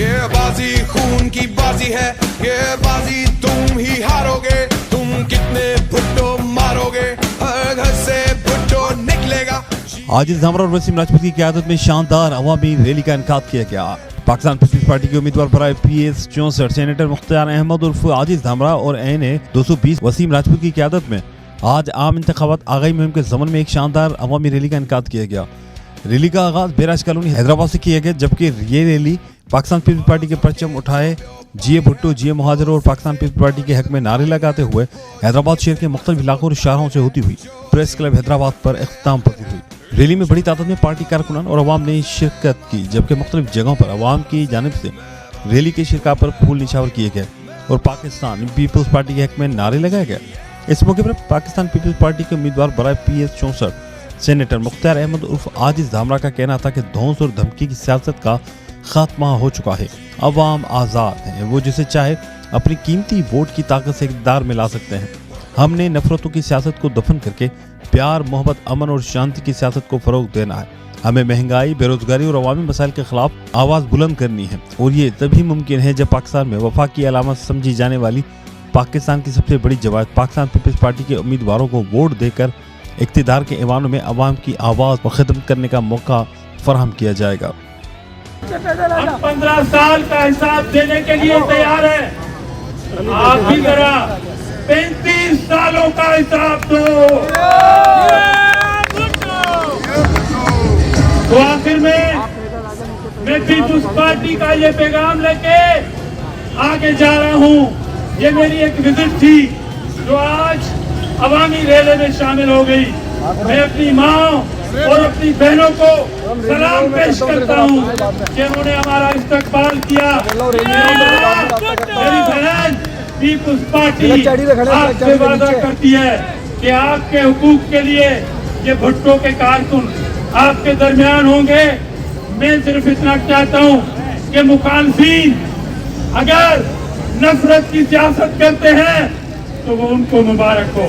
ये बाजी खून की बाजी है, ये बाजी तुम ही हारोगे। तुम कितने भुट्टो मारोगे, हर घर से भुट्टो निकलेगा। आजिज धामरा और वसीम राजपूत की क़यादत में शानदार अवामी रैली का इनेकाद किया गया। पाकिस्तान पीपल्स पार्टी के उम्मीदवार बराए PS 64 सेनेटर मुख्तार अहमद उर्फ आजिज धामरा और NA 220 वसीम राजपूत की क़यादत में आज आम इंतखाबात आगाही मुहिम के ज़मन में एक शानदार अवामी रैली का इनेकाद किया गया। रैली का आगाज बैराज कॉलोनी हैदराबाद से किया गया, जबकि ये रैली पाकिस्तान पीपल्स पार्टी के परचम उठाए जिए भुट्टो जिए मुहाजिर और पाकिस्तान पीपल्स पार्टी के हक में नारे लगाते हुए हैदराबाद शहर के मुख्तलिफ इलाकों और शहरों से होती हुई प्रेस क्लब हैदराबाद पर इख्तिताम पहुंची हुई। रैली में बड़ी तादाद में पार्टी कारकुनान और अवाम ने शिरकत की, जबकि मुख्तलिफ जगहों पर अवाम की जानिब से रैली के शिरका पर फूल निछावर किए गए और पाकिस्तान पीपल्स पार्टी के हक में नारे लगाए गए। इस मौके पर पाकिस्तान पीपल्स पार्टी के उम्मीदवार बराए PS 64 सेनेटर मुख्तार अहमद उर्फ आजिज धामरा का कहना था कि धौंस और धमकी की सियासत का खात्मा हो चुका है। अवाम आज़ाद है, वो जिसे चाहे अपनी कीमती वोट की ताकत से इक़्तिदार में ला सकते हैं। हमने नफरतों की सियासत को दफन करके प्यार, मोहब्बत, अमन और शांति की सियासत को फ़रोग देना है। हमें महंगाई, बेरोजगारी और अवामी मसाइल के खिलाफ आवाज़ बुलंद करनी है, और ये तभी मुमकिन है जब पाकिस्तान में वफा की अलामत समझी जाने वाली पाकिस्तान की सबसे बड़ी जमात पाकिस्तान पीपल्स पार्टी के उम्मीदवारों को वोट देकर इक़्तिदार के ऐवानों में अवाम की आवाज़ और खिदमत करने का मौका फराहम किया जाएगा। हम 15 साल का हिसाब देने के लिए तैयार है। आप भी जरा 35 सालों का हिसाब दो। तो आखिर में मैं पीपल्स पार्टी का ये पैगाम लेके आगे जा रहा हूँ। ये मेरी एक विजिट थी जो आज अवामी रैली में शामिल हो गई। मैं अपनी माँ और अपनी बहनों को सलाम पेश करता हूँ कि उन्होंने हमारा इस्तकबाल किया। मेरी बहन पीपल्स पार्टी आपसे वादा करती है कि आपके हुकूक के लिए ये भुट्टो के कारकुन आपके दरमियान होंगे। मैं सिर्फ इतना चाहता हूँ कि मुखालफीन अगर नफरत की सियासत करते हैं तो वो उनको मुबारक हो।